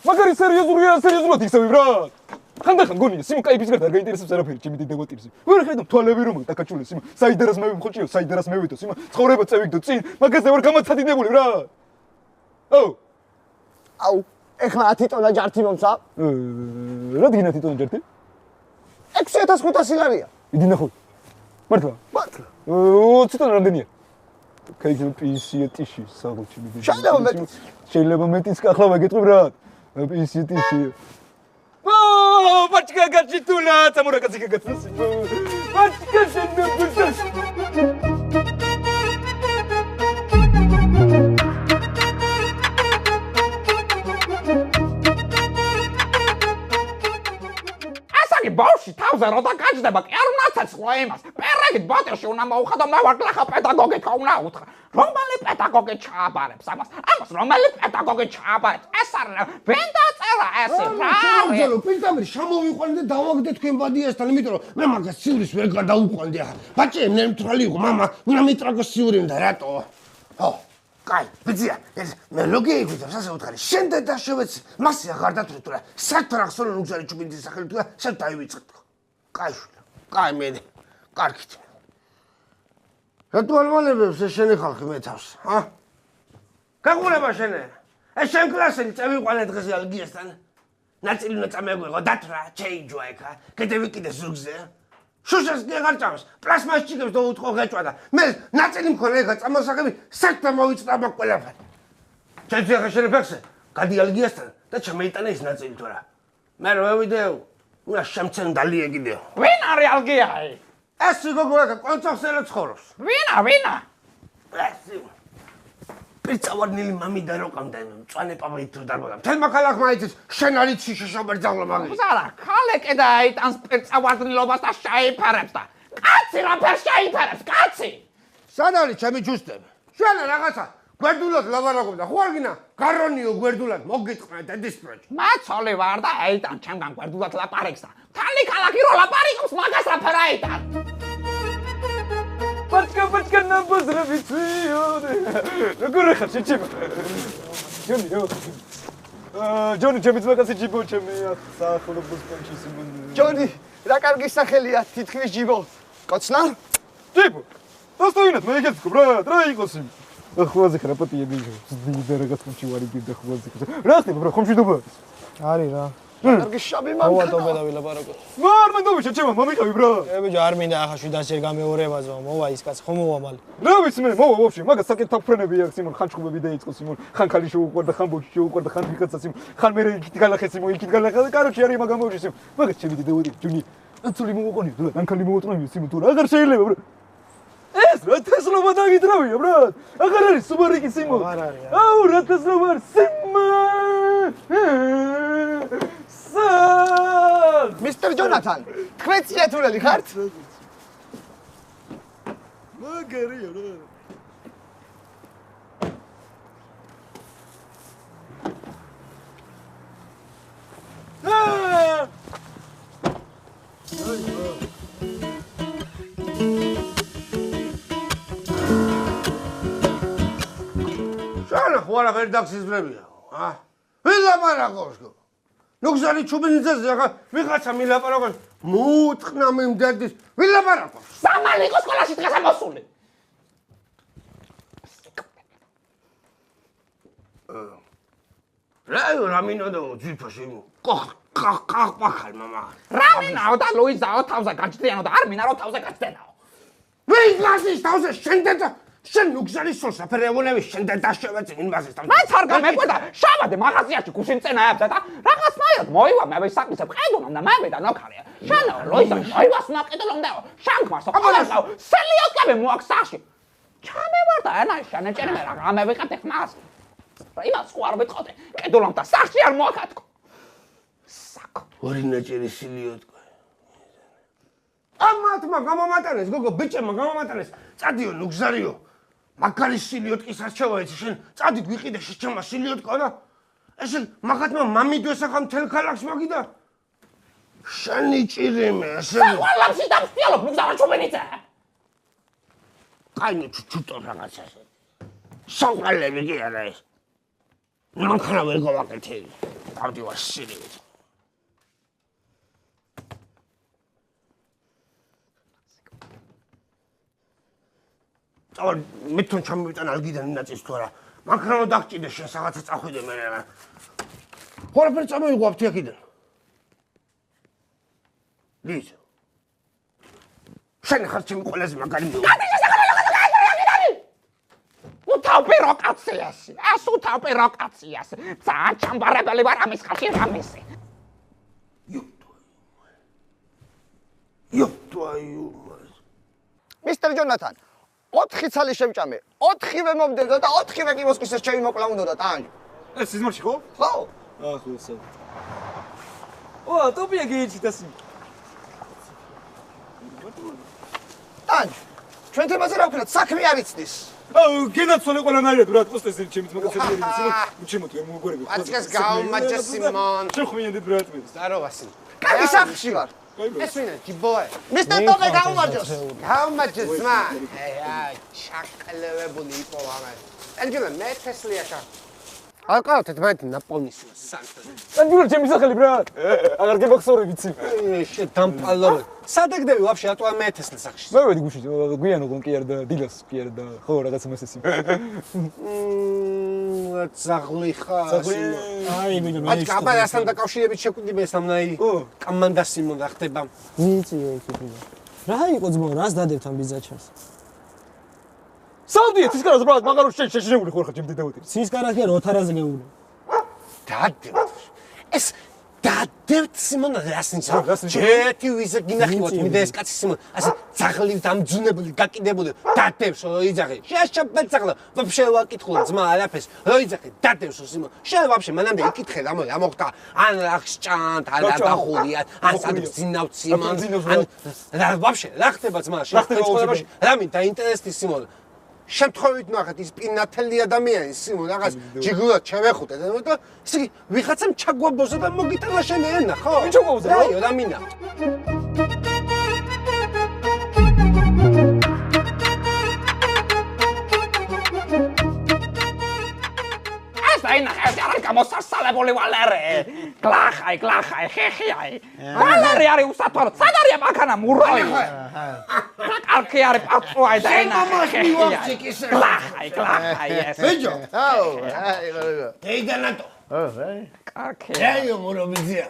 მაგარი სერიოზულად იქცევი ბრატ. ხანდახან გონია სიმო კაიფის გარდა არ გაინტერესებს არაფერი ჩემი დედაგვატირსი. ვერ ხედავ თვალები რომ დაკაჭული სიმო საიდარას მევიმხოჭიო საიდარას მევიდო სიმო ცხოვრება წევიგდო წინ მაგაზე ვარ გამაცადინებული ბრატ. აუ ეხლა 10 ტონა ჯართი მომცა? რა დგინა 10 ტონა ჯართი? 6500 ლარია. იდი ნახო. მართლა? მართლა. 20 ტონა რამდენია? კაი პენსია ტიში საღოჩი მიდი. შეიძლება მეტიც ახლა ვაგეტყვი ბრატ. პენსია ტიში. Пачка гачитула, тамура кацика гацнуси. Пачка шеннабусас. ასაკი ბავშვი თავზე რო დაგაჯდება, კი არ უნდაცა სხვა იმას. პერეგით ბოთელში უნდა მოუხადო, მე ვარ გლახა პედაგოგით უნდა უთხრა. რომელი პედაგოგი ჩააბარებს ამას? ამას რომელი პედაგოგი ჩააბარებს? ეს არ ვენდა წერა ეს რა? ძალო, პენტამერი შემოვიყვანე და დავაგდე თქვენ ბადიასთან, იმიტომ რომ მე მაგას სიურის ვერ გადაუყვანდი ახლა. ბაჭი, მე მთვალი იყო, მამა, უნდა მიტრაგო სიური უნდა, რატო? ხო. კაი, ბიძია, ეს მე ლოგიი გვიძავს, ასე უთხარი. შენ და დაშევეც, მასე აღარ დათვლი თუ რა. საფრანგს რომ უგზარი ჩუბინძის სახელი თუ რა, შენ დაივიწყებ. კაი შვილი. კაი მე. კარგით. რატო არ მალებს ეს შენი ხალხი მე თავს, ჰა? გაგულება შენე. ეს შენ კლასელი წევიყვანე დღეს ალგიასთან. ნაწილი უნდა წამეგვეღო დათრა, ჩეიჯვა ეხა. კიდე ზურგზე. შუშას კი აღარ ჭამს. პლასმას ჭიგებს და უთხო ღეჭვა და მე ნაწილი მქონე ეხა წამოსაგები საქმე მოვიწყდა ყველაფერი. ჩეძი ახლა შენ ფექსე. გადი ალგიასთან და ჩამეიტანე ეს ნაწილი თუ რა. მე რო ვიდეო, უნდა შემცენ დალიეგიდეო. ვინ არის ალგიაი? ეს გოგოა კონცახსელე ცხოვრობს. ვინა? პირწავარნილი მამიდა რო ყავდა მწვანე პაპაით რო დარბოდა. თელმა ქალაქმა იცის შენ არის შიშობერ ძაღლო მაგის. ზარა, ხალეკე და აიტანს პირწავარნილობას და შეიფარებს და კაცი რა ფერ შეიფარებს, კაცი. სად არის ჩემი ჯუსტები? შენ რაღაცა გვერდულად ლაბარაკობ და ხო არ გინა გარონიო გვერდულად მოგიტყნა დედის პროჯ. მაცოლი ვარ და აიტან ჩემგან გვერდულად ლაპარაკს და თალი ქალაქი რო ლაპარაკობს მაგას რა ფერ აიტან. Пачка на поздравицию. Როგორ ხარ შეჭება? ჯონი რა? ჯონი ჩემი ძმა კაცი ჯიბო ჩემი ახსახურობის პონჩი სიმონ. ჯონი, რა კარგი სახელია, თითქმის ჯიბო. კოცნა? ჯიბო. დასტოინათ მე ეგეც ვქო, რა იყოს იმ? ახლაზე ხარ პატიები. ზდიდა რაღაც ხომში ვარი გიდა ახლაზე. რა ხდება, ბრო, ხომში დობა? არის რა. კარგი შაბი მამკანა. მოვატობე და ვილაპარაკო. მარ მანდობი შეჭება, მომიყავი ბრა. ბიჭო, არ მინდა ახლა შვიდანში გამეორებაზო, მოვა ის კაც, ხომ მოვა მალე. რა ვიცი მე, მოვა ვაფშე, მაგას საკეთ თაფრენები აქვს სიმონ, ხან ჩხუბები დაიწყო სიმონ, ხან ხალი შეუყვარდა, ხან ბოჭი შეუყვარდა, ხან ვიღაცა სიმონ, ხან მე იქით გალახე სიმონ, იქით გალახე და კაროჩი არის მაგ ამოჭი სიმონ. მაგას ჩემი დედაოდი, ჯუნი. ანცული მოუყონი, რა, ან ხალი მოუწნები სიმონ, თუ რა აღარ შეიძლება ბრა. ეს რა თესლობა დაგიტრავია ბრა. აღარ არის სუბარიკი სიმონ. აღარ არის. აუ რა თესლობა არის სიმონ. მისტერ ჯონათან, თქვენ შეათურელი ხართ? მაგარია რა. შენ ხო არაფერი დაქსიზმრებია, ა? ვილაპარაკო. ნუგზარი ჩუბინიძეზე ახლა ვიღაცა მილაპარაკოს მოუწყნა მიმდედის ვილაპარაკოს. სამალი იყო სკოლაში დღეს ამოსული. რა მინდო ძიფაში ყახყახალ მამა. რა მინაო და ლუიზაო თავზე გაჭდიანო და არ მინა რომ თავზე გაჭდენაო. ვიღაცის თავზე შენდედა შენ ნუგზარი სულსაფერეულები შენდე დაშევეცი იმასის თავზე. მაც არ გამეკვირდა შავადე მაღაზიაში გუშინ წენაებს და რაღაცნაირად მოივა მე ვისაკისებ ყედულობ და მე და ნოქარია. შენ ლუიზა მოივას ნაკედულობდაო. შანქმარსო ყოლასაო სელიოკები მოაქსაში. ჩამევარ და ანა შენ ჭერმე რა გამევიყათ ეხმას. იმას ხო არ ვეთყოდე. ყედულობ და სახში არ მოაკათკო. საკო. ორი ნაჭერი სილიოტკო. ამათმა გამომატანეს გოგო ბიჭებმა გამომატანეს. წადიო ნუგზარიო. მაგარი სილიოტკის არჩევა ეცი შენ წადი გვიყიდე შეჩემა სილიოტკო და ეს მაგათმა მამიდო ესახა მთელ ქალაქს მაგიდა შენი ჭირიმე ესე ყველაფერში დამსწრალობ მიგზავრჩუბენიце კაინო ჩუჩუტო რაღაცა სამყალები კი არა ეს მანქანა ვერ გავაკეთე დავდივარ სირივით წავალ მე თვითონ ჩამოვიტან ალგიდან ინაწის თუ არა მანქანა დაგჭირდა შენ რაღაცა წახვიდე მე რა ყველაფერი წამოიღო აფთიაქიდან ლის შენ ხარ ჩემი ყველაზე მაგარი უთავ ბიროკრატიაში ეს უთავ ბიროკრატიაში ძალიან ჩამბარებელი ვარ ამის ხალხი რამისი იო მისტერ ჯონათან 4 ცალი შევჭამე 4-ვე მომდენო და 4-ვე კი მოსკისეს ჩემი მოკლა უნდა ტანჯ ეს სიზმარში ხო? ხო აა ხო ესე. ო, ტოპია გიჩიტასი. ტანჯ ჩვენ თემაზე რა ვქნათ საქმე არ იცდის აუ, გენაცვალე ყველანაირად რა თქოს ეს ჩემით მაგასები ის ჩემოთ ვერ მოგორები. აცკას გაუმაჯა სიმონ შეხვიანდით ბრატ მე. Здороваси. კარგი სახში ვარ ეს ვინა ჯიბოე მისტერ ტომე გაუმარჯოს გაუმაჯა ძმა აი ჩაკლევებული იყო ამე ენჯულა მე თესლიაშა აკავთ თქვენ ნაპოლნისო სანტა ანჯულა ჩემი სახელი ბრატ. აღარ გებახსოვრე ვიცი. შე დამპალო სადაგდები ვაფშე ატვა მე თესლის სახში მე ვედი გუში გვიანო გონკი არ და დილას კი არ და ხო რაღაცა მასესი. ზაღლი ხა აი მე აი კაბალასთან დაკავშირებით შეკვდები სამნაირი კამანდა სიმონ რა ხდება ვიცი ექიპი რა იყო ძმო რას დადებთ ამ ბიზაჩას საუდია ის კარას ბრატ მაგარო შეშინებული ხო ხარ ჩემ დედაუთი. ცის კარას კი არ ოთარაზე გეუბნე დადებთ ეს დადებთ სიმონ რასინცა ჯეთი ვიზა გინახივთ მიდე ეს კაცი სიმონ ასე ზაღლივ დამძუნებული გაკიდებული დადებს რო იძახე შეშაბეცაღლა ვაფშე ვაკითხულ ძმა არაფერს რო იძახე დადებს რო სიმონ შენ ვაფშე მანამდე იკითხე რა მოხდა ან რახშჭანთ ან დახულია ან სადაც ძინავთ სიმონ ან რა ვაფშე რა ხდება ძმა შეხტეჭყოლებაში რა მინდა დაინტერესდი სიმონ შემთხვევით ნახეთ ის პინათელი ადამიანი სიმონ რაღაც ჯიგულად ჩავეხუტე და ისე ვიღაცამ ჩაგვაბოზა და მოგიტანა შენ ენა ხო ვინ ჩაგვაბოზა რა რა მინა ეს დაინახე არა გამოსასალებული ვალერე გლახაი ხეხიაი ვალერი არის უსათვარო სად არია მანქანა მურალი კარგი არის პაწუაი და ენა გლახაი ეს ბეჯო აუ აი გოგო ეიდანატო კარგი ეიო მორობიზია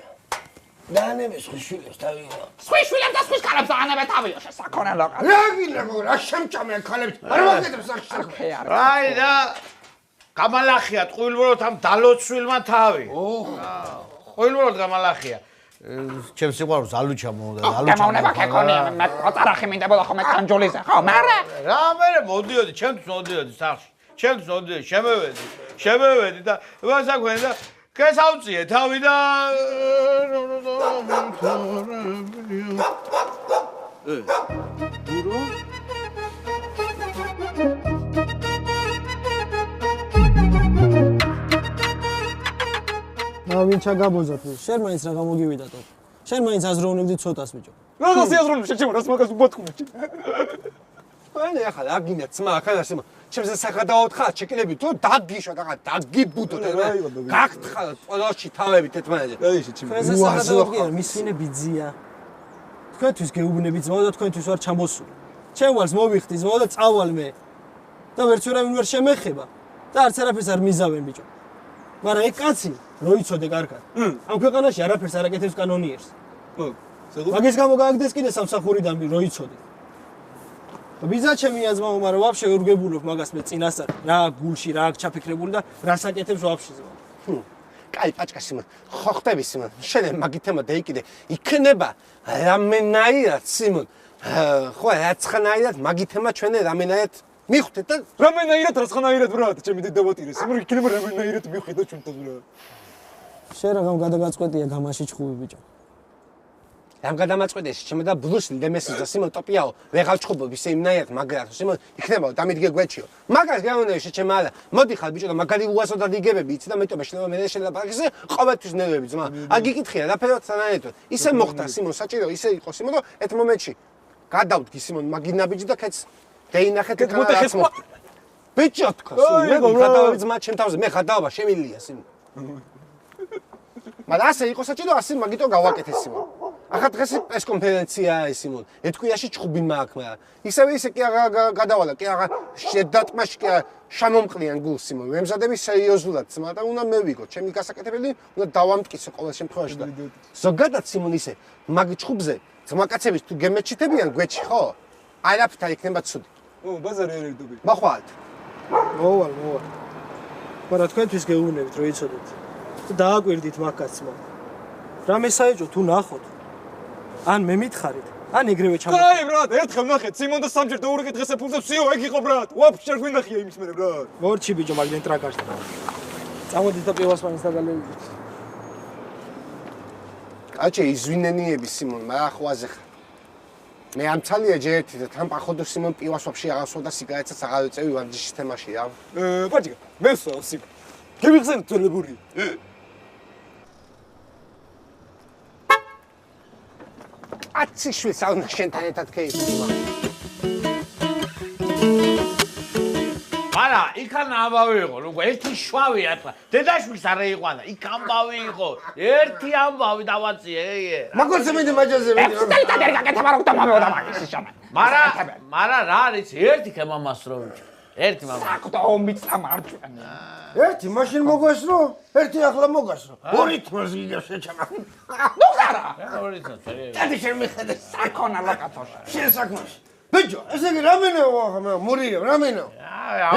დანების ხიშვილებს თავია სვიშვილებს და სვის კარებს აღანებე თავიო შესაქონე ლოკა რა გინახო რა შემჭამე ქალებს არ მოგედებს სახში ხე არის აი და გამალახია ტყუილბუროთ ამ დალოცვილმა თავი. ტყუილბუროთ გამალახია. ჩემს სიყვარულს ალუჩა მომდა ალუჩა. გამოვნება ქეკონია მე პატარახი მინდებოდა ხოლმე კანჯოლიზე ხო მერე რა მე მოდიოდი ჩემთვის მოდიოდი სახში. ჩემთვის მოდიოდი შემევედი და ვასაქვენი და გესავწიე თავი და ვინ ჩაგაბოზოთ შენ მაინც რა გამოგივიდათო შენ მაინც აზროვნებდი ცოტას ბიჭო რაღაცა აზროვნებ შეჩემო რას მაგას უბოთქუნე. ანუ ახლა რა გინდა ძმა ახლა სიმონ ჩემს საკადაოთ ხარ ჩეკილები თუ დაგიშვა და დაგიბუდოთ გაგთხარ ყველაში თავები თეთმანაძე აი შეჩემო. ეს საკადაოდ კი არა მისვინე ბიძია თქვენთვის გეუბნები ძმაო და თქვენთვის ვარ ჩამოსული ჩემ ვალს მოვიხდი ძმაო და წავალ მე და ვერც ვერავინ ვერ შემეხება და არც არაფერს არ მიზავენ ბიჭო მაგრამ ეგ კაცი რო იცოდე კარგად ამ ქვეყანაში არაფერს არ აკეთებს კანონიერს მაგის გამო გააგდეს კიდე სამსახურიდან რო იცოდე ბიზა ჩემია ძმაო მაგრამ ვაფშე ვერ გებულობ მაგას მე წინასწარ რა გულში რა ჩაფიქრებული და რას აკეთებს ვაფშე ძმაო კაი პაჭკა სიმონ ხო ხტები სიმონ შენ მაგ თემა დაიკიდე იქნება რამენაირად სიმონ ხო რაცხანაირად მაგ თემა ჩვენ რამენაირად მიხვდეთ და რამენაირად რაცხანაირად ბრატ ჩემი დედავატირე სიმონ იქნება რამენაირად მიხვიდო ჩვენთან ბრატ. შენ რა გამ გადაგაწყვეტია გამაში ჩხუბი ბიჭო რამ გადამაწყვეტეს ჩემდა ბლუს ლემესის და სიმონ ტოპიაო ვეღარ ჩხუბობ ისე იმნაირად მაგრად სიმონ იქნებაო დამიდგე გვეჩიო მაგას გამონე შეჩემალა მოდი ხარ ბიჭო და მაგარი უასო და დიგებები იცი და მეტობა შეიძლება მე შელაპარაკე ყოველთვის ნერვები ძმა აი გიკითხია რაფერად სანაერთოდ ისე მოხდა სიმონ საჭირო ისე იყო სიმონ და ერთ მომენტში გადავდგი სიმონ მაგინაბიჯი და ქეც დაინახეთ კანალს ბიჭო თქო სიმონ მე გადავდი ძმა ჩემ თავზე მე გადავა შემილია სიმონ მაგრამ ასე იყო საჭირო ასე მაგიტო გავაკეთე სიმონ ახლა დღეს ეს კონფერენციაა სიმონ ეთქვიაში ჩხუბი მაქვს მაგრამ ისევე ისე კი გადავალა კი აღარ შედატმაში კი შამომყლიან გულს სიმონ ვემზადები სერიოზულად ძმა და უნდა მევიგო ჩემი გასაკეთებელი უნდა დავამტკიცო ყოველ შემთხვევაში და ზოგადად სიმონ ისე მაგ ჩხუბზე ძმაკაცების თუ გემეჩიტებიან გვეჩი ხო არაფთა იქნება ცუდი ბაზარი არ ერთობი მახვალ მოვალ მაგრამ თქვენთვის გეუბნებით რომ იცოდეთ და დააკვირდით მაგაცმა რამე საეჭო თუ ნახოთ ან მე მითხარით ან ეგრევე ჩამოხდა კაი ბრატ ერთხელ ნახეთ სიმონ და სამჯერ და ორი დღესე ფულზე ვსიო ეგ იყო ბრატ ვაფშე არ გვინახია იმის მერე ბრატ მორჩი ბიჭო მაგდენ ტრაკაშტა წამოდით და პივასმანის დაგალევით კაჭე იზვინენიები სიმონ მაგრამ ხვაზე ხარ მე ამცალია ჯერთი და თან პაходу სიმონ პივას ვაფშე აღასვა და სიგარეტსაც აღარ ეწევი ვარჯიშის თემაში რა პაჭიკა მე ვსვავ სიმონ გემიხსენეთ ძველებური აცი შვილს აუნა შენთან ერთად ქეიფი არა იქან ამბავი იყო როგორ ერთი შვავია თქვა დედაშვილს არ ეიყვანა იქ ამბავი იყო ერთი ამბავი დავაციე მაგოზე მე მაჯაზე მე მარა რა არის ერთი მამას რო ერთი მამა აკუტა ომიც ამარჯვანა ერთი მაშინ მოგასრო ერთი ახლა მოგასრო ორი თმას გიგა შეჩამა ნუ ხარა ორი თმას დადი შემიხედე საკონა ლოკაცოში შენ საქმეში ბიჭო ესე იგი რამენეო ახლა მე მურია რამენეო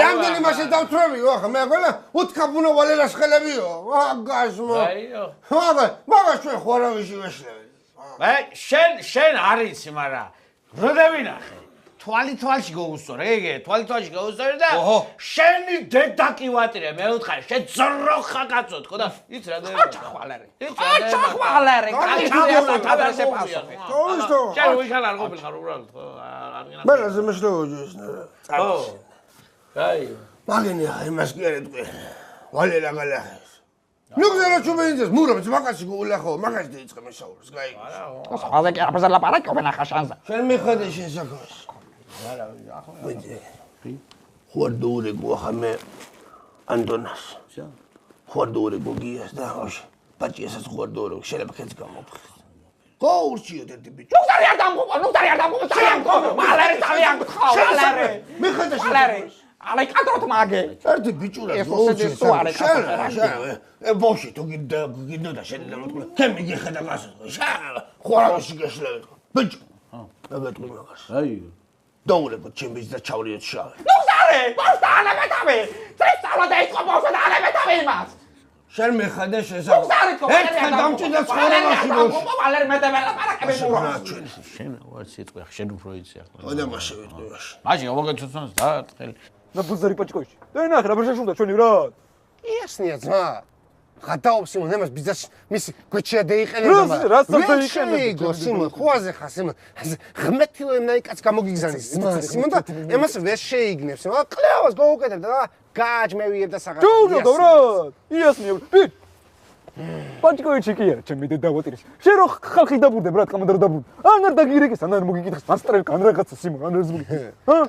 რამდენი მაშინ დავთრევიო ახლა მე ყველა უთქაბუნო ვალერას ხელებიო აგაზმო აიო მაგას ჩვენ ხوارავიში ვეშლები შენ არის მარა როდევინახე თვალში გოუსწორ ეგე თვალში გოუსწორ და შენი დედა კი ვატრია მე ვთხარ შენ ძროხა კაცო თქო და იც რა ჩახვალარე კაცია თავზე პასოფი შენ ვიქან არ ყოფილ ხარ უბრალოდ ხო მე რა შემეშლოჯოს ხო აი მაგენი აი მას კი არ ეთქვი ვალერა გალახეს ნუ გზერა ჩუბინძეს მურობს მაგაში გულახო მაგაში დაიწყე მესაურს გაიგე ხაზე კი არაფერს ლაპარაკობენ ახლა შანზე შენ მიხედე შენ საქმეს არა ახლა ხوارდოური გოხამე ანდონას ხوارდოური გოგიას და ოშ ბაჭიასაც ხوارდოური შეიძლება ხეც გამოფხეს ხო ურჩიოთ ერთი ბიჭო ნუ დარი არ დამღუპო მალარე ძალიან გთხო მალარე მიხედე შენ ალე კადროთ მაგე ერთი ბიჭურა გოუჩი შენ ბოში თუ გინდა შენ და მოკლე თემ მიგიხედა გასა ხوارავში გეშლები ბიჭო დაგატყვი მაგას აი დაურეკოთ ჩემ ბიჭს და ჩავრიოთ შავი ნუ დარი ბოსტანებეთავი წესწავლა დაიწყო ბოსტანებეთავი იმას შენ მიხედე შესაძლოა ერთხელ დამჭირდა ცხოვრებაში ბოში მალერ მეტეველა პარაკები მურა შენ ვარ სიტყვი შენ უფრო იცი ახლა და მაშინ ვიტყვი მაშინ მოგეცოცნოს და ხელი და ბუზარი პაჭიკოში და ნახე რა შეშუნდა ჩვენი რა იასნია ძმა გადაობს სიმონ ემას ბიზნეს მისი გვეჩია დაიყენებდა რა დაიყენებდა სიმონ ხوارზე ხარ სიმონ ღმერთილო ემნაი კაც გამოგიგზანის სიმონ და ემას ვერ შეიგნებს მაგრამ კლევას გაუკეთებ და გააჯმევიებ და საღამო ჯო რა იასნია პაჭიკოიჩი კი არა ჩემი დედა დავატირის შენ რო ხალხი დაბურდე ბრატ კამანდარ დაბურდე ან არ დაგირეკეს ან არ მოგიკითხეს მასტრენ კან რაღაცა სიმონ ან ეს მოგი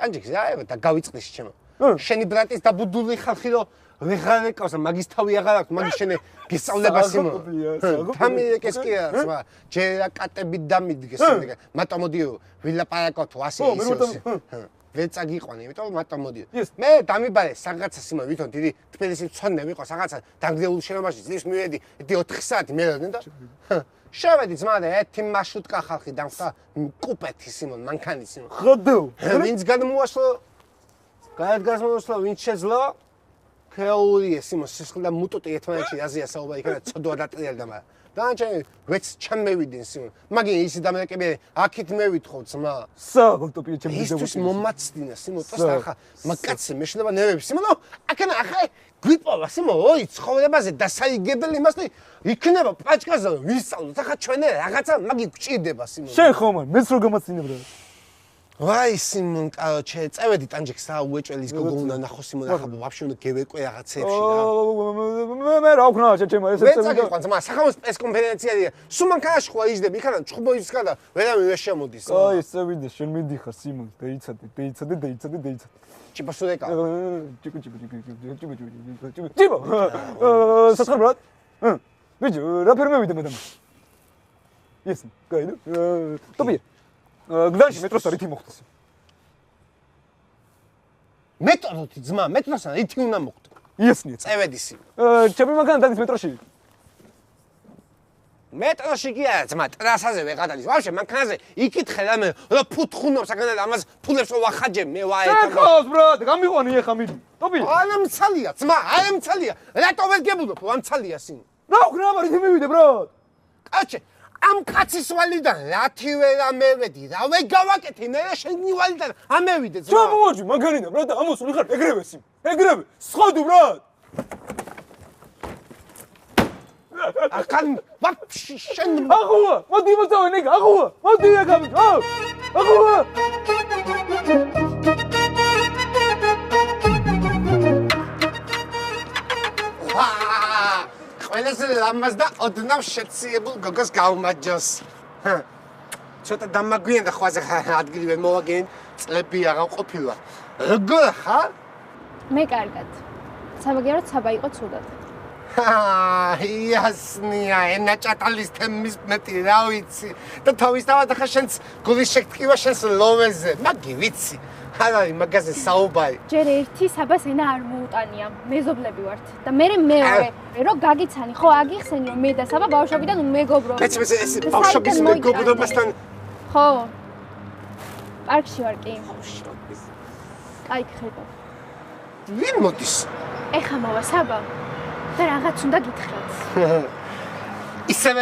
კანჯიქს აი და გავიწყდეს ჩემო შენი ბრატის დაბუდული ხალხი რო ვეღარ ეკავს მაგის თავი აღარ აქვს მაგის შენ გესწავლება სიმონ თამიეკეს კი არა სხვა ჯერა კატები დამიდგეს შემდეგ მარტო მოდიო ვილაპარაკოთ ასე ისე ვერ წაგიყვანე იმიტომ მარტო მოდიო მე დამიბარე რაღაცა სიმონ ვითომ დიდი თბილისის მწონე ვიყო რაღაცა დაგდეულ შენობაში ძის მივედი 4 საათი მეროდნენ და შევედი ძმა და ერთი მარშრუტკა ხალხი დამხდა კუპეთი სიმონ მანქანი სიმონ ხოდო ვინც გადმოასlo გადმოსლა ვინც შეძლო ქეურია სიმონ სისხლი და მუტუტი ერთმანეთში აზია საუბარი იქნება ცოდვა დატრიალდა მაგრამ დანარჩენი ვეც ჩემ მევიდნენ სიმონ. მაგინ ისი დამეკები აქით მევითხოვ ძმა. საავტოპიო ჩემი ისთვის მომაცდინა სიმონ ტოსთან ხა მაგაცი მეშლება ნერვები სიმონ აქანა ახლა გვიპოვა სიმონ ოი ცხოვრებაზე დასაიგებელი იმასთან იქნება პაჭკაზე ვისწავლოთ ახლა ჩვენე რაღაცა მაგი გჭირდება სიმონ შენ ხომ მეც რო გამაცინებ რა ვაი სიმონ კაჩე წევედი ტანჯექს რა უეჭველის გოგო უნდა ნახო სიმონ ახლა ვაფშე უნდა გევეკვე რაღაცეებში რა მე რა ვქნა ჩემო ესე წევედი ძმა სახამოს პრესკონფერენციაა სულ მანქანაში ხვა იჯდები იქანა ჩხუბოისგა და ვერავინ ვერ შემოდის აი წევიდე შენ მიდიხარ სიმონ დეიცადე ჭიპასურეკა ჭიპო საცხარ ბრატ ბიჭო რა ფერმევიდე მედამ ისე გაიდო ტოპი გზაში მეტროს რითი მოხდეს მეტროთი ძმა მეტროსთან რითი უნდა მოხდე ისნი წევედისი ჩემი მანქანა დადის მეტროში მეტროში კი არა ძმა ტრასაზე ვეღადალის ვაფშე მანქანაზე იკითხე და მე რა ფუთხუნობს აქედან ამას ფულებს რო ვახაჯე მე ვაეთა ხოს ბრატ გამიყვანი ეხა მიდი ტოპი არამცალია ძმა არამცალია რატო ვერ გებულობ ამცალია სინ რა ვქნა რითი მივიდე ბრატ კაჩე ამ კაცის ვალიდან რათი ვერ ამევედი რა ვერ გავაკეთე მე რა შენი ვალიდან ამევიდე ძმა ჩამოვაჯი მაგარინა ბრატ ამოსული ხარ ეგრევე სი ეგრევე სხოდუ ბრატ ახან ვაფშე შენ აღუა მოდი მოწავე ნეგა აღუა მოდი ნეგა აღუა ყველაზე ლამაზ და ოდნავ შეციებულ გოგოს გაუმაჯოს ცოტა დამაგვიანდა ხვაზე ადგილი ვერ მოვაგენ წლები აღარ ყოფილა როგორ ხარ მე კარგად სამაგიეროდ საბა იყო ცუდად იასნია ენა ჭატალის თემის მეტი რა ვიცი და თავისთავად ახლა შენს გულის შეკრივა შენს ლოვეზე მაგი ვიცი არ არის მაგაზე საუბარი ჯერ ერთი საბას ენა არ მოუტანია მეზობლები ვართ და მე მეორე რომ გაგიცანი ხო აგიხსენი რომ მე და საბა ბავშვობიდან მეგობრობ მეც ეს ბავშვობის მეგობრობასთან ხო პარკში ვარ კი კაი ხედავ ვინ მოდის ეხა მოვა საბა და რაღაც უნდა გითხრათ ისევე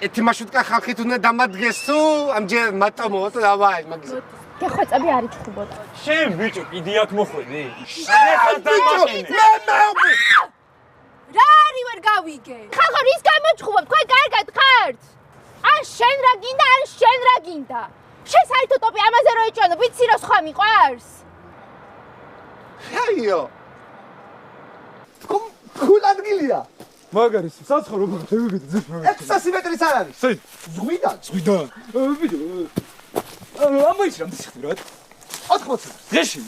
ეთი მარშრუტკა ხალხით უნდა დამადგეს თუ ამჯერ მატომოთ რა ვაი მაგის გეხვეწები არ იჩხუბოდა შენ ბიჭო კიდე აქ მოხვედი შენ ხარ დამაყინე რა არის ვერ გავიგე ხახო რის გამოჩხუბობ თქვენ კარგად ხართ ან შენ რა გინდა ან შენ რა გინდა შენ საერთოდ ტოპი ამაზე რო ეჭვანო ვიცი რომ სხვა მიყვარს აიო კულ ადგილია მაგარი საცხოვრო მოგდევიდე ძებნა 600 მეტრის არ არის სი ზღვიდან ბიჭო ამბაიში რამდენი ხდება რა 80 დღეში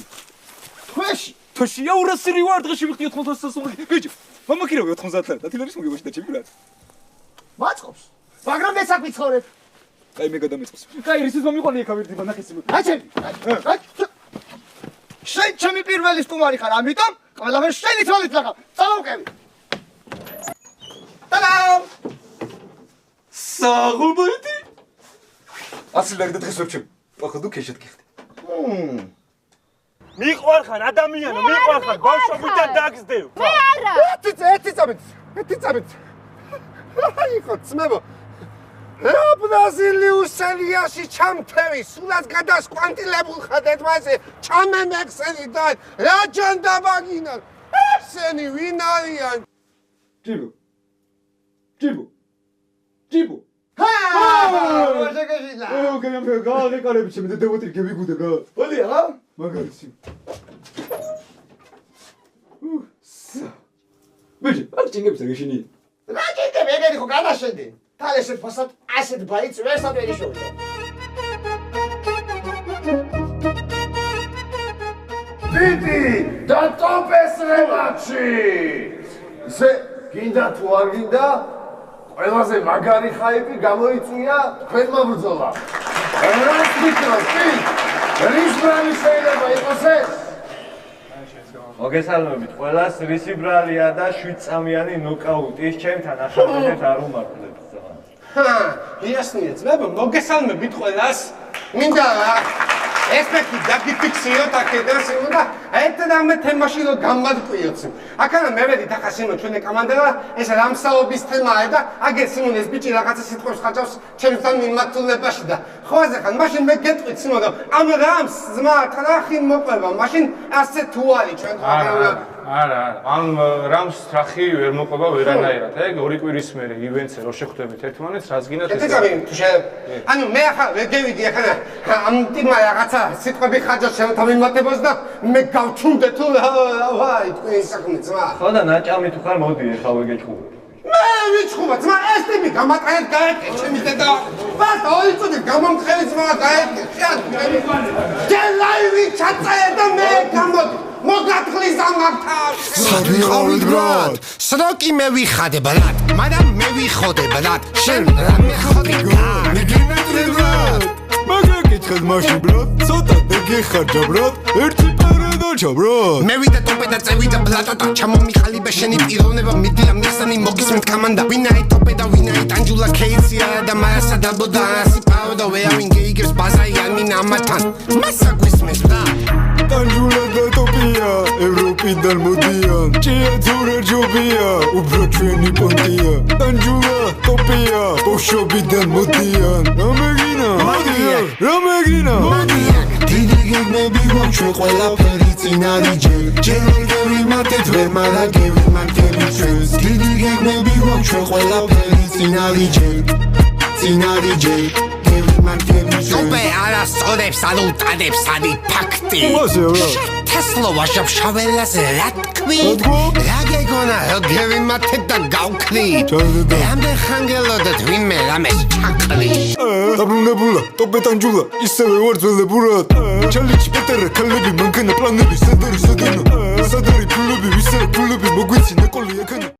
თვეში თოშია 200 ვარ დღეში მიხდი 80 სასწაული ბიჭო მომაქირავი 90 და თილერის მოგებაში და ჩემი რა მაწყობს მაგრამ მეცაკ ვიცხოვრებ კაი მე გადამეწყოს კაი რისის მომიყვანი ეხა ვერდი ბანახის აჩები შენ ჩემი პირველი სტუმარი ხარ ამიტომ ყველაფერს შენი თვალით ლაღა წავუკები ტადამ საღუბეთი ასლარი და დღეს ვერჩემ походу ქეშეთ გიხდი მიყვარ ხარ ადამიანო მიყვარ ხარ ბავშვობიდან დაგზდევ მე არა ერთი წამით აი ხო ძმებო რა ბრაზილიუსელიაში ჩამთევი სულაც გადასკვანტილებულ ხარ ერთმანეთზე ჩამემეხსენი და რა ჯანდაბაგინა ესენი ვინ არიან ჭიბო მოშეკეშილა მე გააღეკარები ჩემი და დევოტრი გევიგუდებ რა ბოლია რა მაგარი სი ბიჭი აქ ჩინგებს ეგეშინი რა კიდე ეგერი ხო გადაშენდი თან ესეთ ფასად ასეთ ბაიც ვერ სადვერი შოვიდა დიდი და ტოპეს რემატჩი ისე გინდა თუ არ გინდა ყველაზე მაგარი ხაიპი გამოიწვია თქვენმა ბრძოლამ რას ვიტყოდ რის ბრალი შეიძლება იყოს ეს მოგესალმებით ყველას რისი ბრალია და 7 წამიანი ნოკაუტის ჩემთან ახალგაზრდებს არ უმართლებს იასნია ძმებო მოგესალმებით ყველას მინდა რა ეს მეკი დაგიფიქსიროთ აქედან სიმონ და ეთნამე თემაში რომ გამადკვიოთ. აქანა მე ვედი ახლა სიმონ ჩვენი კომანდა და ეს რამსაობის თემაა და აგერ სიმონ ეს ბიჭი რაღაცა სიტყვებს ხაჭავს ჩემთან მიმართულებაში და ხოაზე ხან მაშინ მე გეტყვით სიმონ რომ ამ რამს ძმა ტრახი მოყვება მაშინ ასე თუ არის ჩვენ არა, ამ რამს ტრახი ვერ მოყვება ვერანაირად. ეგ ორი კვირის მერე ივენტზე რო შეხვდებით ერთმანეთს, რაც გინდათ ეს. ანუ მე ახლა ვერ გევიდი ახლა ამ ტიპმა რაღაცა სიტყვები ხაჭავს ჩემთან მიმართებას და მე გავჩუნდე თუ ვაი თქვენი საქმე ძმა. ხო და ნაჭამი თუ ხარ მოდი ახლა ვეგეჭხუბები. მე ვიჩხუბა ძმა ეს ტიპი გამატყეთ გაეკე ჩემი დედა. ბას ორი წუთი გამომხევი ძმა გაეკე. ჯერ ლაივი ჩაწერე და მე გამოდი. მოგატყლის ამართან. სად ვიყავით ბრატ? სროკი მე ვიხადე ბრატ. მაგრამ მე ვიხოდე ბრატ. შენ რა მიხოდი ბრატ? მე გინატრე ბრატ. მაგაკითხეთ მაშინ ბრატ. ცოტა დაგეხარჯა ბრატ. ერთი პარადოჩა ბრატ. მე ვიდა ტოპე და წევიდა ბლატო და ჩამომიხალიბე შენი პიროვნება მიდი ამ მიხსანი მოგისმენთ კომანდა. ვინაი ტოპე და ვინაი ტანჯულა კეიცია და მარასა დაბოდა ასი პაო და ვეავინ გეიგებს ბაზაი ანინ ამათან. მასა გვისმენთ ბრატ. ტანჯულა და ტოპია ევროპიდან მოდიან ჭიათურა ჯობია უფრო ჩვენი პონტია ტანჯულა ტოპია ბოშობიდან მოდიან რამეგინა დიდი გეგმები გვაქვს ყველაფერი წინარიჯე ჯერ გევიმართეთ ვერ მარა გევიმართები ჩვენს დიდი გეგმები გვაქვს ყველაფერი წინარიჯე ტოპე არასწორებს არ უტანებს არი ფაქტი თესლოვა შავშაველაზე რა თქვი რა გეგონა რომ გევიმართეთ და გავქრი რამდენ ხანგელოდეთ ვინმე რამეს ჩაკრი დაბრუნებულა ტოპე ტანჯულა ისევე ვარ ძველებურად ჩალიჩი პეტერა ქალები მანქანა პლანები სადარი ფულები ვისე ფულები მოგვიცი ნეკოლი ეკანა